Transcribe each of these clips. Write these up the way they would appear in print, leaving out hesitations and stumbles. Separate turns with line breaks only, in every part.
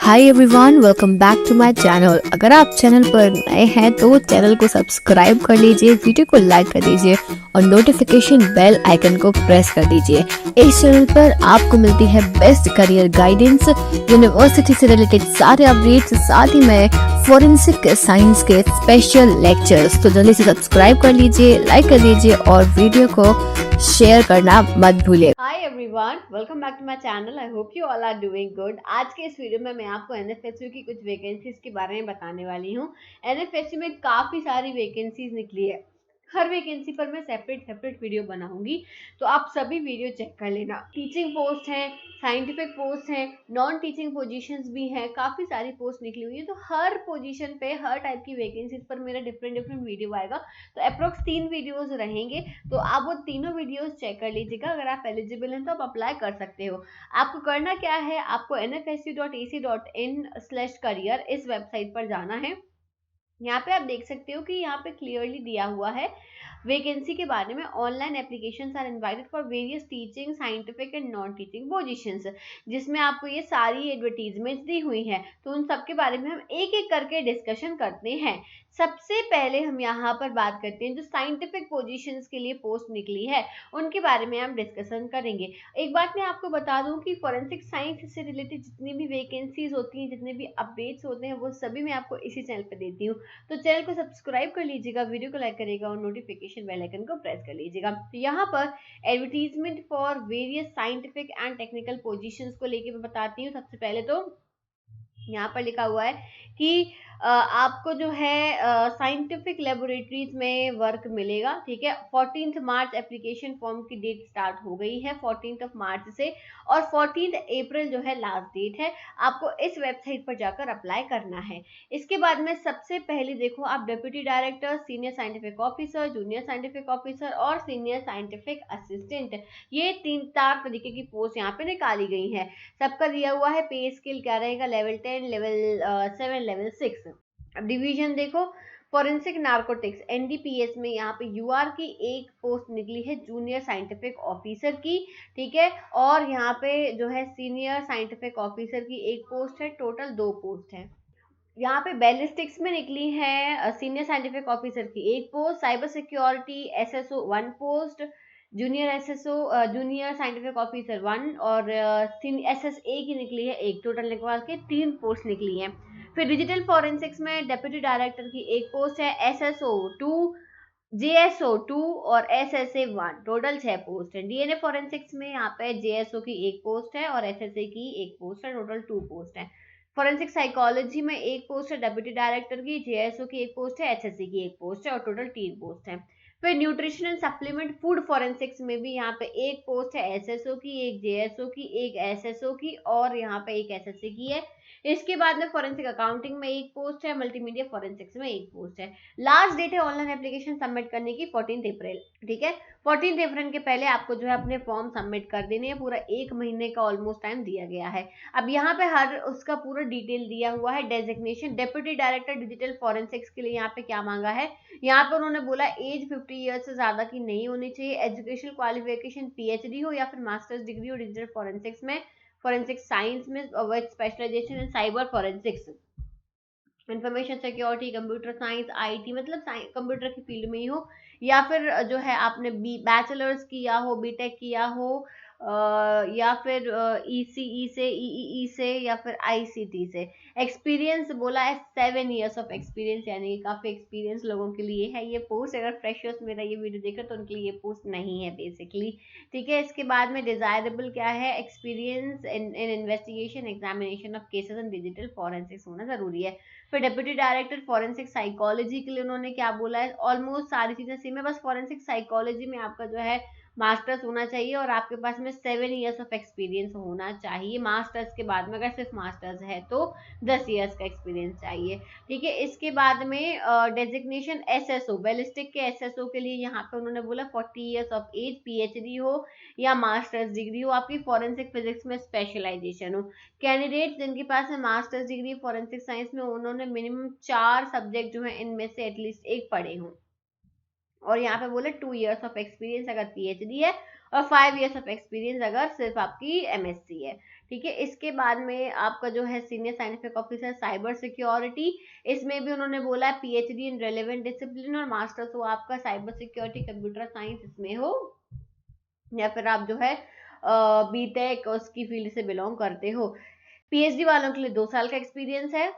Hi everyone, welcome back to my channel. अगर आप channel पर नए हैं तो चैनल को सब्सक्राइब कर लीजिए, वीडियो को लाइक कर दीजिए और नोटिफिकेशन बेल आइकन को प्रेस कर दीजिए। इस चैनल पर आपको मिलती है बेस्ट करियर गाइडेंस, यूनिवर्सिटी से रिलेटेड सारे अपडेट्स, साथ ही में फॉरेंसिक साइंस के स्पेशल लेक्चर्स। तो जल्दी से सब्सक्राइब कर लीजिए, लाइक कर लीजिए और वीडियो को शेयर करना मत भूलिए।
Hi everyone, welcome back to my channel. I hope you all are doing good. आज के इस वीडियो में मैं आपको एनएफएसयू की कुछ वैकेंसीज के बारे में बताने वाली हूँ। एनएफएसयू में काफ़ी सारी वैकेंसीज निकली है। हर वैकेंसी पर मैं सेपरेट वीडियो बनाऊंगी, तो आप सभी वीडियो चेक कर लेना। टीचिंग पोस्ट है, साइंटिफिक पोस्ट है, नॉन टीचिंग पोजीशंस भी हैं, काफ़ी सारी पोस्ट निकली हुई है। तो हर पोजीशन पे, हर टाइप की वैकेंसीज पर मेरा डिफरेंट वीडियो आएगा। तो अप्रोक्स 3 वीडियोज रहेंगे, तो आप वो तीनों वीडियोस चेक कर लीजिएगा। अगर आप एलिजिबल हैं तो आप अप्लाई कर सकते हो। आपको करना क्या है, आपको nfsu.ac.in/career इस वेबसाइट पर जाना है। यहाँ पे आप देख सकते हो कि यहाँ पे क्लियरली दिया हुआ है वैकेंसी के बारे में। Online applications are invited for various teaching, scientific and non teaching positions, जिसमें आपको ये सारी एडवर्टीजमेंट दी हुई है। तो उन सब के बारे में हम एक एक करके डिस्कशन करते हैं। सबसे पहले हम यहाँ पर बात करते हैं जो साइंटिफिक पोजीशंस के लिए पोस्ट निकली है, उनके बारे में हम डिस्कशन करेंगे। एक बात मैं आपको बता दूं कि फॉरेंसिक साइंस से रिलेटेड जितनी भी वैकेंसीज होती हैं, जितने भी अपडेट्स होते हैं, वो सभी मैं आपको इसी चैनल पर देती हूँ। तो चैनल को सब्सक्राइब कर लीजिएगा, वीडियो को लाइक करिएगा और नोटिफिकेशन बेल आइकन को प्रेस कर लीजिएगा। तो यहाँ पर advertisement for various scientific and technical positions को लेके मैं बताती हूँ। सबसे पहले तो यहाँ पर लिखा हुआ है कि आपको जो है साइंटिफिक लेबोरेटरीज में वर्क मिलेगा। ठीक है, 14 मार्च एप्लीकेशन फॉर्म की डेट स्टार्ट हो गई है 14 मार्च से, और 14 अप्रैल जो है लास्ट डेट है। आपको इस वेबसाइट पर जाकर अप्लाई करना है। इसके बाद में सबसे पहले देखो, आप deputy director, senior scientific officer, junior scientific officer और सीनियर साइंटिफिक असिस्टेंट, ये 3-4 तरीके की पोस्ट यहाँ पे निकाली गई है। सबका दिया हुआ है। पे स्केल क्या रहेगा, लेवल 10, लेवल 7, लेवल 6। अब डिवीजन देखो, फॉरेंसिक नार्कोटिक्स एनडीपीएस में यहाँ पे यूआर की एक पोस्ट निकली है, जूनियर साइंटिफिक ऑफिसर की। ठीक है, और यहाँ पे जो है सीनियर साइंटिफिक ऑफिसर की एक पोस्ट है। टोटल 2 पोस्ट है। यहाँ पे बैलिस्टिक्स में निकली है सीनियर साइंटिफिक ऑफिसर की एक post, cyber security SSO 1 post, junior SSO junior scientific officer 1 और एसएसए की निकली है एक। टोटल निकाल के 3 पोस्ट निकली हैं। फिर डिजिटल फॉरेंसिक्स में डेप्यूटी डायरेक्टर की एक पोस्ट है, एसएसओ 2, जेएसओ 2 और एसएसए 1, टोटल 6 पोस्ट है। डीएनए फॉरेंसिक्स में यहाँ पे जेएसओ की एक पोस्ट है और एसएसए की एक पोस्ट है, टोटल 2 पोस्ट है। फॉरेंसिक साइकोलॉजी में एक पोस्ट है डेप्यूटी डायरेक्टर की, जेएसओ की एक पोस्ट है, एचएससी की एक पोस्ट है और टोटल 3 पोस्ट है। फिर nutrition and supplement food forensics में भी यहाँ पे एक पोस्ट है एसएसओ की, एक जेएसओ की, एक एसएसओ की और यहाँ पे एक एसएससी की है। इसके बाद में फॉरेंसिक अकाउंटिंग में एक पोस्ट है, मल्टीमीडिया फॉरेंसिक्स में एक पोस्ट है। लास्ट डेट है ऑनलाइन एप्लीकेशन सबमिट करने की 14 अप्रैल। ठीक है, 14 अप्रैल के पहले आपको जो है अपने फॉर्म सबमिट कर देने हैं। पूरा 1 महीने का ऑलमोस्ट टाइम दिया गया है। अब यहाँ पे हर उसका पूरा डिटेल दिया हुआ है। Designation deputy director digital forensics के लिए यहाँ पे क्या मांगा है, यहाँ पर उन्होंने बोला एज 50 ईयर्स से ज्यादा की नहीं होनी चाहिए, एजुकेशनल क्वालिफिकेशन पीएचडी हो या फिर मास्टर्स डिग्री हो डिजिटल फॉरेंसिक्स में, फॉरेंसिक साइंस में with specialisation in cyber forensics, information security, computer science, IT, मतलब कंप्यूटर की फील्ड में ही हो, या फिर जो है आपने बैचलर्स किया हो, बीटेक किया हो, या फिर ईसीई से, ईईई से या फिर आईसीटी से। एक्सपीरियंस बोला है 7 ईयर्स ऑफ एक्सपीरियंस, यानी कि काफ़ी एक्सपीरियंस लोगों के लिए है ये पोस्ट। अगर फ्रेशर्स मेरा ये वीडियो देख रहे तो उनके लिए ये पोस्ट नहीं है बेसिकली। ठीक है, इसके बाद में डिजायरेबल क्या है, experience in investigation examination of cases and digital forensics होना जरूरी है। फिर डिप्टी डायरेक्टर फॉरेंसिक साइकोलॉजी के लिए उन्होंने क्या बोला है, ऑलमोस्ट सारी चीजें सेम है, बस फॉरेंसिक साइकोलॉजी में आपका जो है मास्टर्स होना चाहिए और आपके पास में 7 ईयर्स ऑफ एक्सपीरियंस होना चाहिए। मास्टर्स के बाद में अगर सिर्फ मास्टर्स है तो 10 ईयर्स का एक्सपीरियंस चाहिए। ठीक है, इसके बाद में डेजिग्नेशन एसएसओ, बैलिस्टिक के एसएसओ के लिए यहाँ पे उन्होंने बोला 40 ईयर्स ऑफ एज, पीएचडी हो या मास्टर्स डिग्री हो, आपकी फॉरेंसिक फिजिक्स में स्पेशलाइजेशन हो। कैंडिडेट जिनके पास है मास्टर्स डिग्री फॉरेंसिक साइंस में, उन्होंने मिनिमम 4 सब्जेक्ट जो है इनमें से एटलीस्ट एक पढ़े हों, और यहाँ पे बोले 2 ईयर्स ऑफ एक्सपीरियंस अगर पीएचडी है और 5 years ऑफ एक्सपीरियंस अगर सिर्फ आपकी एमएससी है। ठीक है, इसके बाद में आपका जो है senior scientific officer cyber security, इसमें भी उन्होंने बोला है पीएचडी इन रेलेवेंट डिसिप्लिन और मास्टर्स हो आपका साइबर सिक्योरिटी कंप्यूटर साइंस इसमें हो, या फिर आप जो है बीटेक उसकी फील्ड से बिलोंग करते हो। पीएचडी वालों के लिए 2 साल का एक्सपीरियंस है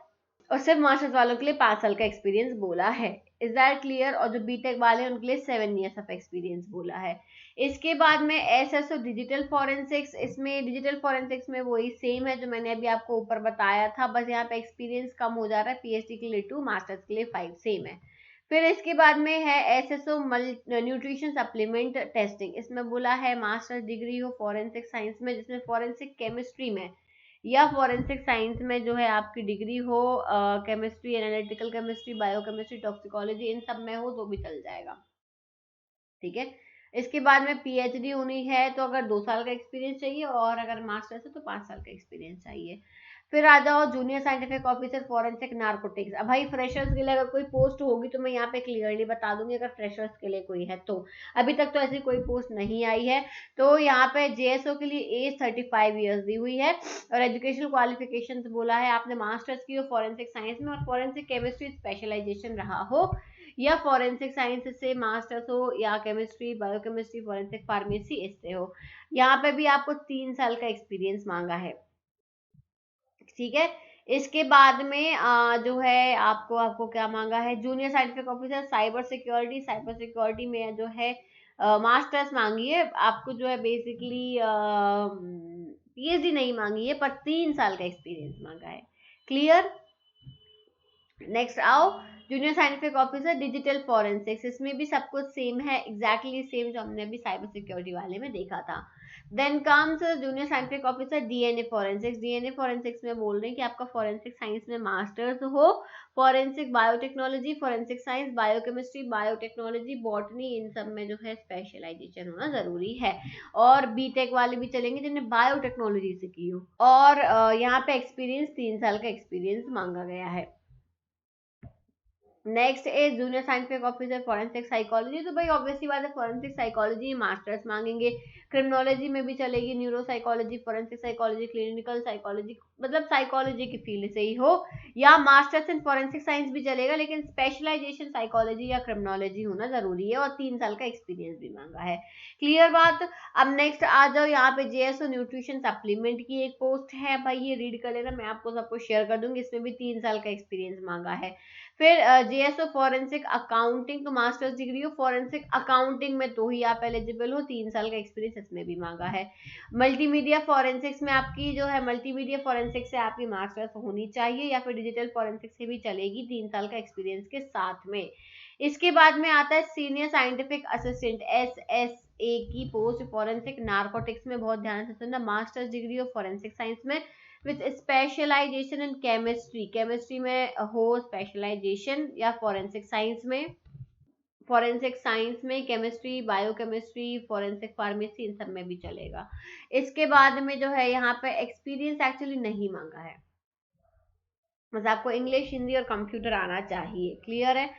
और सिर्फ मास्टर्स वालों के लिए 5 साल का एक्सपीरियंस बोला है। Is that clear? और जो बीटेक वाले हैं उनके लिए 7 years ऑफ एक्सपीरियंस बोला है। इसके बाद में एसएसओ डिजिटल फॉरेंसिक्स, इसमें डिजिटल फॉरेंसिक्स में वही सेम है जो मैंने अभी आपको ऊपर बताया था, बस यहाँ पे एक्सपीरियंस कम हो जा रहा है, पीएचडी के लिए 2, मास्टर्स के लिए 5, सेम है। फिर इसके बाद में है एसएसओ न्यूट्रिशन सप्लीमेंट टेस्टिंग, इसमें बोला है मास्टर्स डिग्री हो फॉरेंसिक साइंस में, जिसमें फॉरेंसिक केमिस्ट्री में या फॉरेंसिक साइंस में जो है आपकी डिग्री हो, chemistry, analytical chemistry, biochemistry, toxicology, इन सब में हो तो भी चल जाएगा। ठीक है, इसके बाद में पीएचडी होनी है तो अगर 2 साल का एक्सपीरियंस चाहिए और अगर मास्टर्स है तो 5 साल का एक्सपीरियंस चाहिए। फिर आ जाओ junior scientific officer forensic narcotics. अब भाई फ्रेशर्स के लिए अगर कोई पोस्ट होगी तो मैं यहाँ पे क्लियरली बता दूंगी अगर फ्रेशर्स के लिए कोई है तो। अभी तक तो ऐसी कोई पोस्ट नहीं आई है। तो यहाँ पे जेएसओ के लिए एज 35 years दी हुई है और एजुकेशनल क्वालिफिकेशन बोला है आपने मास्टर्स की हो फॉरेंसिक साइंस में और फॉरेंसिक केमिस्ट्री स्पेशलाइजेशन रहा हो, या फॉरेंसिक साइंस से मास्टर्स हो, या केमिस्ट्री, बायोकेमिस्ट्री, फॉरेंसिक फार्मेसी इससे हो। यहाँ पे भी आपको 3 साल का एक्सपीरियंस मांगा है। ठीक है, इसके बाद में जो है आपको आपको क्या मांगा है, junior scientific officer cyber security, cyber security में जो है मास्टर्स मांगी है आपको, जो है बेसिकली पीएचडी नहीं मांगी है पर 3 साल का एक्सपीरियंस मांगा है। क्लियर? नेक्स्ट आओ junior scientific officer digital forensics, इसमें भी सब कुछ सेम है, एग्जैक्टली सेम जो हमने अभी साइबर सिक्योरिटी वाले में देखा था। Then comes junior scientific officer DNA forensics. DNA forensics में बोल रहे हैं कि आपका फॉरेंसिक साइंस में मास्टर्स हो, forensic biotechnology, forensic science, biochemistry, biotechnology, botany, इन सब में जो है स्पेशलाइजेशन होना जरूरी है। और बीटेक वाले भी चलेंगे जिन्हें बायोटेक्नोलॉजी से की हो। और यहाँ पे एक्सपीरियंस 3 साल का एक्सपीरियंस मांगा गया है। Next is junior scientific officer forensic psychology, तो भाई ऑब्वियसली बात है फॉरेंसिक साइकोलॉजी मास्टर्स मांगेंगे। क्रिमिनोलॉजी में भी चलेगी, neuro psychology, forensic psychology, clinical psychology, मतलब साइकोलॉजी की फील्ड से ही हो, या मास्टर्स इन फॉरेंसिक साइंस भी चलेगा लेकिन स्पेशलाइजेशन साइकोलॉजी या क्रिमिनोलॉजी होना जरूरी है और 3 साल का एक्सपीरियंस भी मांगा है। क्लियर बात? अब नेक्स्ट आ जाओ यहाँ पे जेएसओ न्यूट्रिशन सप्लीमेंट की एक पोस्ट है, भाई ये रीड कर लेना, मैं आपको सब कुछ शेयर कर दूंगी, इसमें भी 3 साल का एक्सपीरियंस मांगा है। फिर जेएसओ फॉरेंसिक अकाउंटिंग, तो मास्टर्स डिग्री हो फॉरेंसिक अकाउंटिंग में तो ही आप एलिजिबल हो, 3 साल का एक्सपीरियंस इसमें भी मांगा है। मल्टीमीडिया फॉरेंसिक्स में आपकी जो है मल्टीमीडिया फॉरेंसिक्स से आपकी मास्टर्स होनी चाहिए या फिर डिजिटल फॉरेंसिक्स से भी चलेगी 3 साल का एक्सपीरियंस के साथ में। इसके बाद में आता है सीनियर साइंटिफिक असिस्टेंट एसएसए की पोस्ट फॉरेंसिक नार्कोटिक्स में, बहुत ध्यान से सुनना, masters degree of forensic science में with specialisation in chemistry, chemistry में हो स्पेशलाइजेशन, या फॉरेंसिक साइंस में, फॉरेंसिक साइंस में केमिस्ट्री, बायोकेमिस्ट्री, फॉरेंसिक फार्मेसी, इन सब में भी चलेगा। इसके बाद में जो है यहाँ पे एक्सपीरियंस एक्चुअली नहीं मांगा है, बस आपको इंग्लिश, हिंदी और कंप्यूटर आना चाहिए। क्लियर है?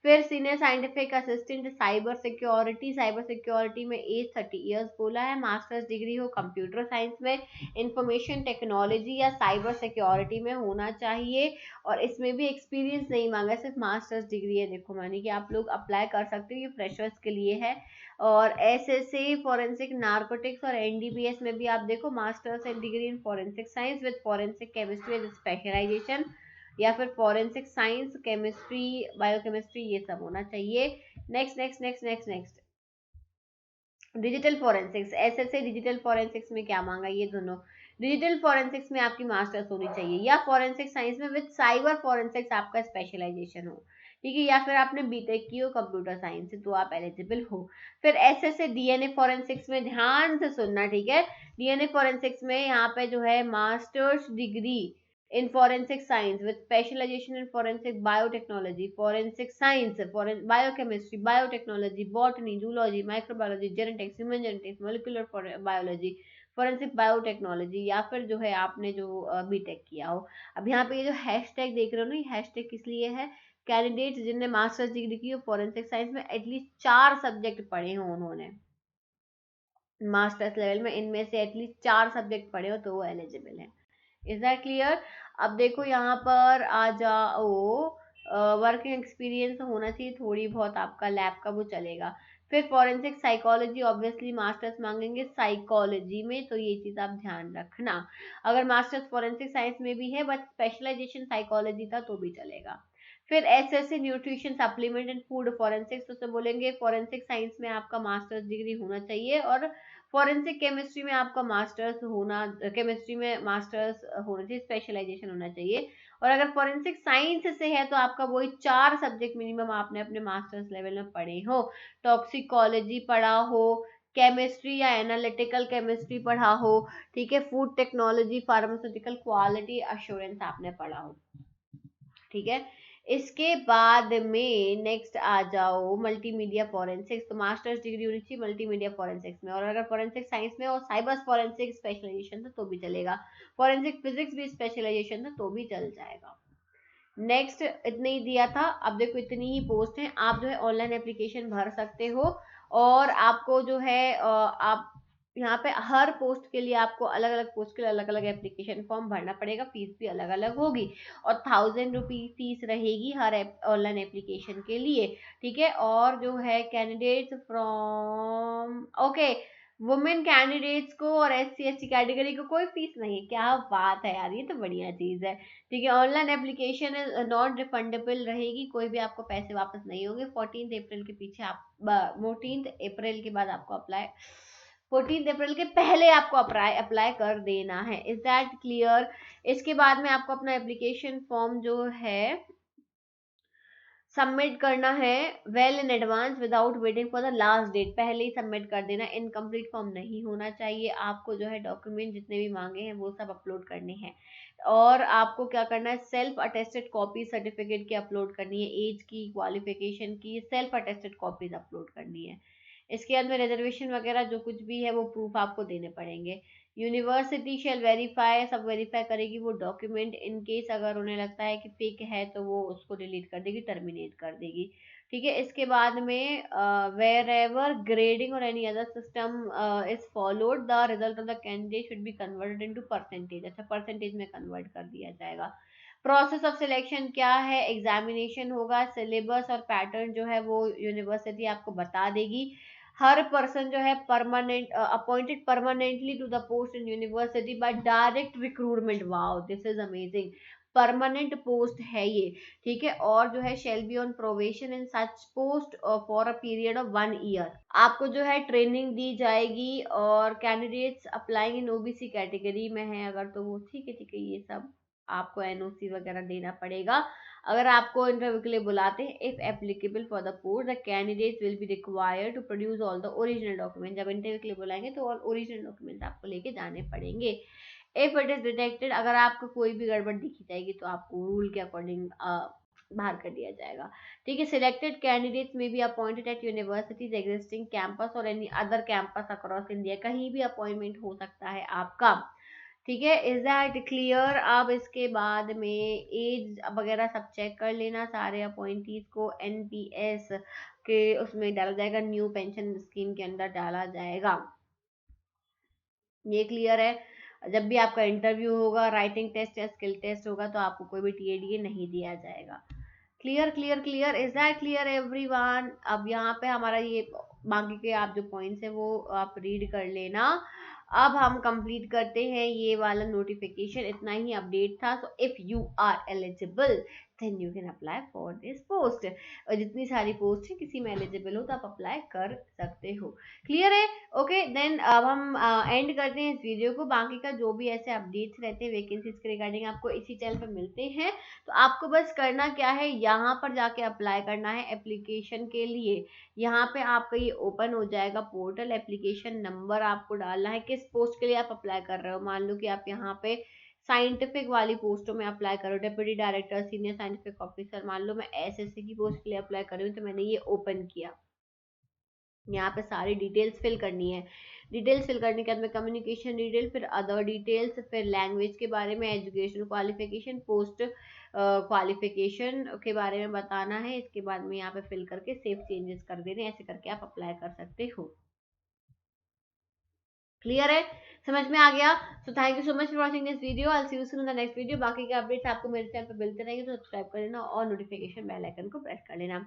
फिर senior scientific assistant cyber security, cyber security में एज 30 years बोला है, मास्टर्स डिग्री हो कंप्यूटर साइंस में, इंफॉर्मेशन टेक्नोलॉजी या साइबर सिक्योरिटी में होना चाहिए और इसमें भी एक्सपीरियंस नहीं मांगा, सिर्फ मास्टर्स डिग्री है। देखो मानी कि आप लोग अप्लाई कर सकते हो, ये फ्रेशर्स के लिए है। और एसएसए फॉरेंसिक नार्कोटिक्स और एनडीबीएस में भी आप देखो masters and degree in forensic science with forensic chemistry as specialisation, या फिर फॉरेंसिक साइंस, केमिस्ट्री, बायोकेमिस्ट्री, ये सब होना चाहिए। Next next next next next digital forensics, SSA digital forensics में क्या मांगा, ये दोनों डिजिटल फॉरेंसिक्स में आपकी मास्टर्स होनी चाहिए, या फॉरेंसिक साइंस में विद साइबर फॉरेंसिक्स आपका स्पेशलाइजेशन हो। ठीक है, या फिर आपने बीटेक की हो कंप्यूटर साइंस से तो आप एलिजिबल हो। फिर एसएसए डीएनए फॉरेंसिक्स में ध्यान से सुनना, ठीक है, डीएनए फॉरेंसिक्स में यहाँ पे जो है masters degree in forensic science with specialization in forensic biotechnology, forensic science, biochemistry, biotechnology, botany, zoology, microbiology, genetics, human genetics, molecular biology, forensic biotechnology, या फिर जो है आपने जो बीटेक किया हो। अब यहाँ पे ये जो हैशटैग देख रहे हो ना, ये हैशटैग किस लिए है, कैंडिडेट जिनने मास्टर्स डिग्री की हो फॉरेंसिक साइंस में एटलीस्ट 4 सब्जेक्ट पढ़े हो उन्होंने, मास्टर्स लेवल में इनमें से एटलीस्ट 4 सब्जेक्ट पढ़े हो तो वो एलिजिबल है। Is that clear? अब देखो यहाँ पर आ जाओ, वर्किंग एक्सपीरियंस होना चाहिए थोड़ी बहुत आपका, लैब का वो चलेगा। फिर फॉरेंसिक साइकोलॉजी, ऑब्वियसली मास्टर्स मांगेंगे साइकोलॉजी में, तो ये चीज आप ध्यान रखना। अगर मास्टर्स फॉरेंसिक साइंस में भी है बट स्पेशलाइजेशन साइकोलॉजी था तो भी चलेगा। फिर SSC nutrition supplement and food forensics, तो बोलेंगे फॉरेंसिक साइंस में आपका मास्टर्स डिग्री होना चाहिए, और फॉरेंसिक केमिस्ट्री में आपका मास्टर्स होना, केमिस्ट्री में मास्टर्स होना चाहिए, स्पेशलाइजेशन होना चाहिए। और अगर फॉरेंसिक साइंस से है तो आपका वही 4 सब्जेक्ट मिनिमम आपने अपने मास्टर्स लेवल में पढ़े हो। टॉक्सिकोलॉजी पढ़ा हो, केमिस्ट्री या एनालिटिकल केमिस्ट्री पढ़ा हो, ठीक है, food technology, pharmaceutical quality assurance आपने पढ़ा हो, ठीक है। इसके बाद में नेक्स्ट आ जाओ मल्टीमीडिया फॉरेंसिक्स, तो मास्टर्स डिग्री होनी चाहिए मल्टीमीडिया फॉरेंसिक्स में, और अगर फॉरेंसिक साइंस में और साइबर फॉरेंसिक स्पेशलाइजेशन था तो भी चलेगा, फॉरेंसिक फिजिक्स भी स्पेशलाइजेशन था तो भी चल जाएगा। नेक्स्ट इतने ही दिया था। अब देखो इतनी ही पोस्ट है, आप जो है ऑनलाइन एप्लीकेशन भर सकते हो, और आपको जो है आप यहाँ पे हर पोस्ट के लिए आपको अलग अलग पोस्ट के लिए अलग अलग एप्लीकेशन फॉर्म भरना पड़ेगा, फीस भी अलग अलग होगी, और 1000 रुपीज फीस रहेगी हर ऑनलाइन एप्लीकेशन के लिए, ठीक है। और जो है candidates from, okay, women candidates को और SC ST कैटेगरी को कोई फीस नहीं है, क्या बात है यार, ये तो बढ़िया चीज है, ठीक है। ऑनलाइन एप्लीकेशन नॉन रिफंडेबल रहेगी, कोई भी आपको पैसे वापस नहीं होंगे। 14 अप्रैल के पीछे आप 14 अप्रैल के बाद आपको अप्लाई, 14 अप्रैल के पहले आपको अप्लाई अप्लाई कर देना है। Is that clear? इसके बाद में आपको अपना एप्लीकेशन फॉर्म जो है सबमिट करना है well in advance without waiting for the last date, पहले ही सबमिट कर देना, इनकम्प्लीट फॉर्म नहीं होना चाहिए। आपको जो है डॉक्यूमेंट जितने भी मांगे हैं वो सब अपलोड करने हैं, और आपको क्या करना है, सेल्फ अटेस्टेड कॉपी सर्टिफिकेट की अपलोड करनी है, एज की, क्वालिफिकेशन की सेल्फ अटेस्टेड कॉपीज अपलोड करनी है। इसके अंदर रिजर्वेशन वगैरह जो कुछ भी है वो प्रूफ आपको देने पड़ेंगे। यूनिवर्सिटी शेल वेरीफाई, सब वेरीफाई करेगी वो डॉक्यूमेंट, इन केस अगर उन्हें लगता है कि फेक है तो वो उसको डिलीट कर देगी, टर्मिनेट कर देगी, ठीक है। इसके बाद में वेर एवर ग्रेडिंग और any other system is followed, the result of the candidate should be converted into percentage, अच्छा परसेंटेज में कन्वर्ट कर दिया जाएगा। प्रोसेस ऑफ सिलेक्शन क्या है, एग्जामिनेशन होगा, सिलेबस और पैटर्न जो है वो यूनिवर्सिटी आपको बता देगी। हर पर्सन जो है permanent appointed permanently to the post in university by direct recruitment, wow this is amazing, permanent post है ये, ठीक है। और जो है shall be on probation in such post for a period of 1 year, आपको जो है ट्रेनिंग दी जाएगी। और candidates applying in OBC category में है अगर तो वो, ठीक है, ये सब आपको NOC वगैरह देना पड़ेगा। अगर आपको इंटरव्यू के लिए बुलाते हैं, if applicable for the post the candidates will be required to produce all the original document, जब इंटरव्यू के लिए बुलाएंगे तो ऑल ओरिजिनल डॉक्यूमेंट्स आपको लेके जाने पड़ेंगे। इफ इट इज डिटेक्टेड, अगर आपको कोई भी गड़बड़ दिखी जाएगी तो आपको रूल के अकॉर्डिंग बाहर कर दिया जाएगा, ठीक है। Selected candidates may be appointed at universities existing campus और any other campus across India, कहीं भी अपॉइंटमेंट हो सकता है आपका, ठीक है। Is that clear? अब इसके बाद में एज वगैरह सब चेक कर लेना, सारे अपॉइंटीज को NPS के उसमें डाला जाएगा, न्यू पेंशन स्कीम के अंदर डाला जाएगा, ये क्लियर है। जब भी आपका इंटरव्यू होगा, राइटिंग टेस्ट या स्किल टेस्ट होगा तो आपको कोई भी TADA नहीं दिया जाएगा। Clear clear clear, is that clear everyone? अब यहाँ पे हमारा ये बाकी के आप जो पॉइंट्स है वो आप रीड कर लेना। अब हम कंप्लीट करते हैं ये वाला नोटिफिकेशन, इतना ही अपडेट था। So if you are eligible then you can apply for this post, और जितनी सारी पोस्ट है किसी में एलिजिबल हो तो आप अप्लाई कर सकते हो। क्लियर है? ओके देन अब हम एंड करते हैं इस वीडियो को। बाकी का जो भी ऐसे अपडेट्स रहते हैं वैकेंसीज के रिगार्डिंग आपको इसी चैनल पे मिलते हैं, तो आपको बस करना क्या है, यहाँ पर जाके अप्लाई करना है एप्लीकेशन के लिए। यहाँ पे आपका ये ओपन हो जाएगा पोर्टल, एप्लीकेशन नंबर आपको डालना है, किस पोस्ट के लिए आप अप्लाई कर रहे हो। मान लो कि आप यहाँ पे साइंटिफिक वाली पोस्टों में अप्लाई करो, deputy director, senior scientific officer, मान लो मैं SSC की पोस्ट के लिए अप्लाई कर रही हूँ तो मैंने ये ओपन किया। यहाँ पे सारी डिटेल्स फिल करनी है, डिटेल्स फिल करने के बाद में कम्युनिकेशन डिटेल, फिर अदर डिटेल्स, फिर लैंग्वेज के बारे में, एजुकेशन क्वालिफिकेशन, पोस्ट क्वालिफिकेशन के बारे में बताना है। इसके बाद में यहाँ पे फिल करके सेव चेंजेस कर देने, ऐसे करके आप अप्लाई कर सकते हो। क्लियर है, समझ में आ गया? So thank you so much for watching this video. I will see you soon in the next video. बाकी के अपडेट्स आपको मेरे चैनल पे मिलते रहेंगे, तो सब्सक्राइब कर लेना और नोटिफिकेशन बेल आइकन को प्रेस कर लेना।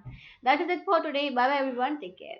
That is it for today. Bye bye everyone, take care.